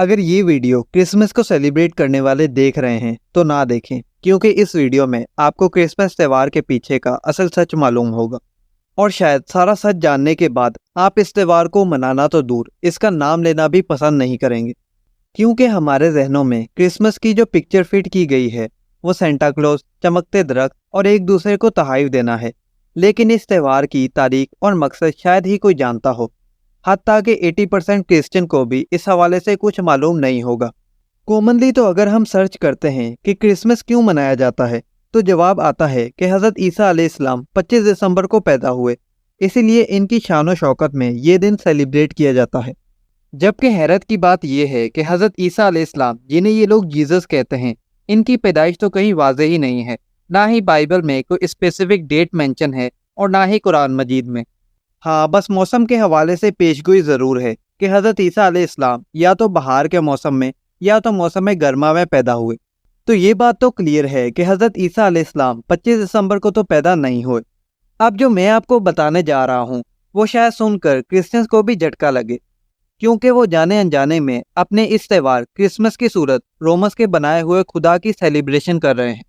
अगर ये video Christmas को सेलिब्रेट करने वाले देख रहे हैं तो ना देखें, क्योंकि इस वीडियो में आपको क्रिसमस त्यौहार के पीछे का असल सच मालूम होगा। और शायद सारा सच जानने के बाद आप इस त्यौहार को मनाना तो दूर, इसका नाम लेना भी पसंद नहीं करेंगे। क्योंकि हमारे जहनों में क्रिसमस की जो पिक्चर फिट की गई है वो सेंटा क्लॉज, चमकते दरख्त और एक दूसरे को तोहफे देना है। लेकिन इस त्यौहार की तारीख और मकसद शायद ही कोई जानता हो। हत्ता कि 80% क्रिश्चियन को भी इस हवाले से कुछ मालूम नहीं होगा। कॉमनली तो अगर हम सर्च करते हैं कि क्रिसमस क्यों मनाया जाता है तो जवाब आता है कि हज़रत ईसा अलैहिस्सलाम 25 दिसंबर को पैदा हुए, इसीलिए इनकी शान और शौकत में ये दिन सेलिब्रेट किया जाता है। जबकि हैरत की बात यह है कि हज़रत ईसा अलैहिस्सलाम, जिन्हें ये लोग जीसस कहते हैं, इनकी पैदाइश तो कहीं वाज़ेह ही नहीं है। ना ही बाइबल में कोई स्पेसिफिक डेट मेंशन है और ना ही कुरान मजीद में। हाँ, बस मौसम के हवाले से पेशगोई ज़रूर है कि हज़रत ईसा अलैहिस्सलाम या तो बहार के मौसम में या तो मौसम गर्मा में पैदा हुए। तो ये बात तो क्लियर है कि हज़रत ईसा अलैहिस्सलाम 25 दिसंबर को तो पैदा नहीं हुए। अब जो मैं आपको बताने जा रहा हूँ वो शायद सुनकर क्रिश्चियंस को भी झटका लगे, क्योंकि वो जाने अनजाने में अपने इस त्यौहार क्रिसमस की सूरत रोमस के बनाए हुए खुदा की सेलिब्रेशन कर रहे हैं।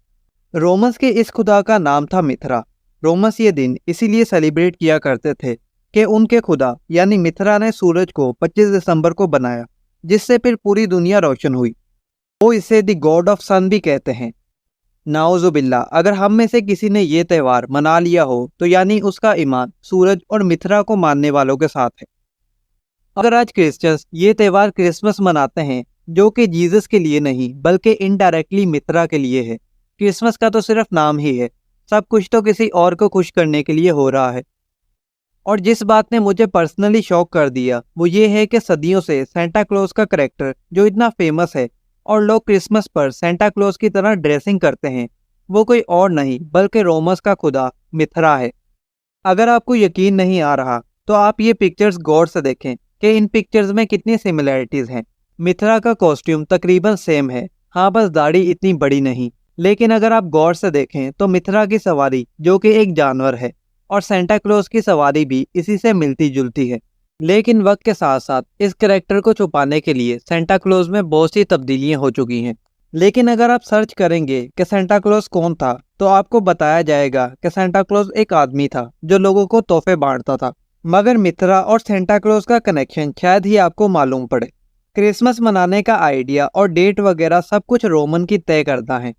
रोमस के इस खुदा का नाम था मिथरा। रोमस ये दिन इसीलिए सेलिब्रेट किया करते थे कि उनके खुदा यानी मिथरा ने सूरज को 25 दिसंबर को बनाया, जिससे फिर पूरी दुनिया रोशन हुई। वो इसे द गॉड ऑफ सन भी कहते हैं। नाउजुबिल्ला, अगर हम में से किसी ने ये त्यौहार मना लिया हो तो यानी उसका ईमान सूरज और मिथरा को मानने वालों के साथ है। अगर आज क्रिश्चियंस ये त्यौहार क्रिसमस मनाते हैं, जो कि जीसस के लिए नहीं बल्कि इनडायरेक्टली मिथरा के लिए है। क्रिसमस का तो सिर्फ नाम ही है, सब कुछ तो किसी और को खुश करने के लिए हो रहा है। और जिस बात ने मुझे पर्सनली शॉक कर दिया वो ये है कि सदियों से सेंटा क्लॉज का करैक्टर जो इतना फेमस है और लोग क्रिसमस पर सेंटा क्लॉज की तरह ड्रेसिंग करते हैं, वो कोई और नहीं बल्कि रोमस का खुदा मिथरा है। अगर आपको यकीन नहीं आ रहा तो आप ये पिक्चर्स गौर से देखें कि इन पिक्चर्स में कितनी सिमिलैरिटीज हैं। मिथरा का कॉस्ट्यूम तकरीबन सेम है, हाँ बस दाढ़ी इतनी बड़ी नहीं। लेकिन अगर आप गौर से देखें तो मिथरा की सवारी जो कि एक जानवर है और सेंटा क्लॉज की सवारी भी इसी से मिलती जुलती है। लेकिन वक्त के साथ साथ इस कैरेक्टर को छुपाने के लिए सेंटा क्लॉज में बहुत सी तब्दीलियां हो चुकी हैं। लेकिन अगर आप सर्च करेंगे कि सेंटा क्लॉज कौन था तो आपको बताया जाएगा कि सेंटा क्लॉज एक आदमी था जो लोगों को तोहफे बांटता था। मगर मिथरा और सेंटा क्लॉज का कनेक्शन शायद ही आपको मालूम पड़े। क्रिसमस मनाने का आइडिया और डेट वगैरह सब कुछ रोमन की तय करता है।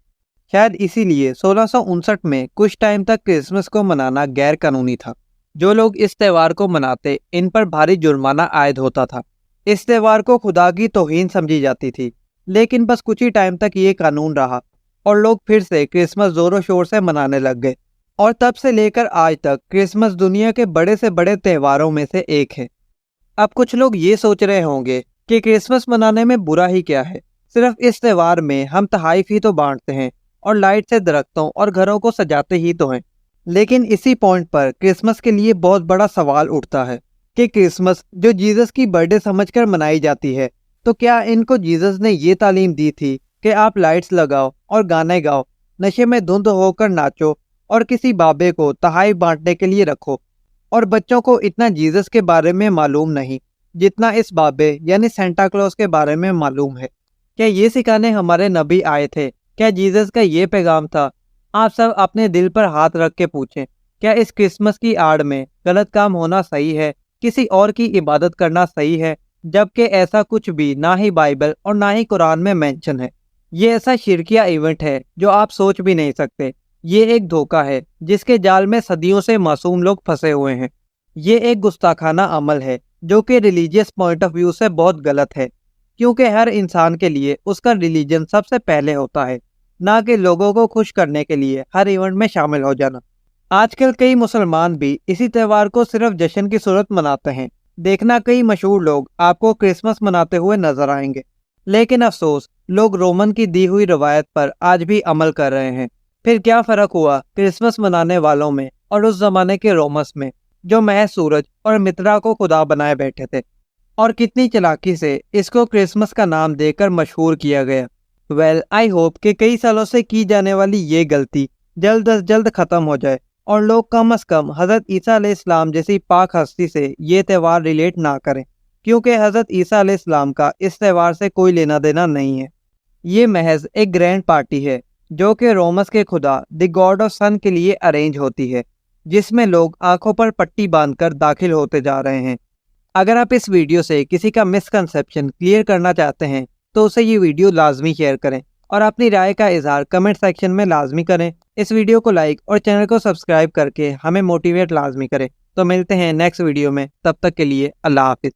शायद इसीलिए 1659 में कुछ टाइम तक क्रिसमस को मनाना गैर कानूनी था। जो लोग इस त्यौहार को मनाते इन पर भारी जुर्माना आयद होता था। इस त्यौहार को खुदा की तौहीन समझी जाती थी। लेकिन बस कुछ ही टाइम तक ये कानून रहा और लोग फिर से क्रिसमस जोरों शोर से मनाने लग गए। और तब से लेकर आज तक क्रिसमस दुनिया के बड़े से बड़े त्योहारों में से एक है। अब कुछ लोग ये सोच रहे होंगे कि क्रिसमस मनाने में बुरा ही क्या है, सिर्फ इस त्यौहार में हम तोहफे ही तो बांटते हैं और लाइट से दरख्तों और घरों को सजाते ही तो हैं। लेकिन इसी पॉइंट पर क्रिसमस के लिए बहुत बड़ा सवाल उठता है कि क्रिसमस जो जीसस की बर्थडे समझकर मनाई जाती है, तो क्या इनको जीसस ने ये तालीम दी थी कि आप लाइट्स लगाओ और गाने गाओ, नशे में धुंध होकर नाचो और किसी बाबे को तोहफे बांटने के लिए रखो? और बच्चों को इतना जीसस के बारे में मालूम नहीं जितना इस बाबे यानी सेंटा क्लॉज के बारे में मालूम है। क्या ये सिखाने हमारे नबी आए थे? क्या जीसस का ये पैगाम था? आप सब अपने दिल पर हाथ रख के पूछें, क्या इस क्रिसमस की आड़ में गलत काम होना सही है? किसी और की इबादत करना सही है? जबकि ऐसा कुछ भी ना ही बाइबल और ना ही कुरान में मेंशन है। ये ऐसा शिरकिया इवेंट है जो आप सोच भी नहीं सकते। ये एक धोखा है जिसके जाल में सदियों से मासूम लोग फंसे हुए हैं। ये एक गुस्ताखाना अमल है जो कि रिलीजियस पॉइंट ऑफ व्यू से बहुत गलत है, क्योंकि हर इंसान के लिए उसका रिलीजन सबसे पहले होता है, ना कि लोगों को खुश करने के लिए हर इवेंट में शामिल हो जाना। आजकल कई मुसलमान भी इसी त्यौहार को सिर्फ जश्न की सूरत मनाते हैं। देखना, कई मशहूर लोग आपको क्रिसमस मनाते हुए नजर आएंगे। लेकिन अफसोस, लोग रोमन की दी हुई रवायत पर आज भी अमल कर रहे हैं। फिर क्या फर्क हुआ क्रिसमस मनाने वालों में और उस जमाने के रोमस में, जो महज सूरज और मित्रा को खुदा बनाए बैठे थे? और कितनी चालाकी से इसको क्रिसमस का नाम देकर मशहूर किया गया। वेल, आई होप कि कई सालों से की जाने वाली ये गलती जल्द अज जल्द खत्म हो जाए और लोग कम अज कम हज़रत ईसा अलैहिस्सलाम जैसी पाक हस्ती से ये त्यौहार रिलेट ना करें। क्योंकि हज़रत ईसा अलैहिस्सलाम का इस त्यौहार से कोई लेना देना नहीं है। ये महज एक ग्रैंड पार्टी है जो कि रोमस के खुदा द गॉड ऑफ सन के लिए अरेंज होती है, जिसमें लोग आंखों पर पट्टी बांधकर दाखिल होते जा रहे हैं। अगर आप इस वीडियो से किसी का मिसकंसेप्शन क्लियर करना चाहते हैं तो उसे ये वीडियो लाजमी शेयर करें और अपनी राय का इजहार कमेंट सेक्शन में लाजमी करें। इस वीडियो को लाइक और चैनल को सब्सक्राइब करके हमें मोटिवेट लाजमी करें। तो मिलते हैं नेक्स्ट वीडियो में, तब तक के लिए अल्लाह हाफिज़।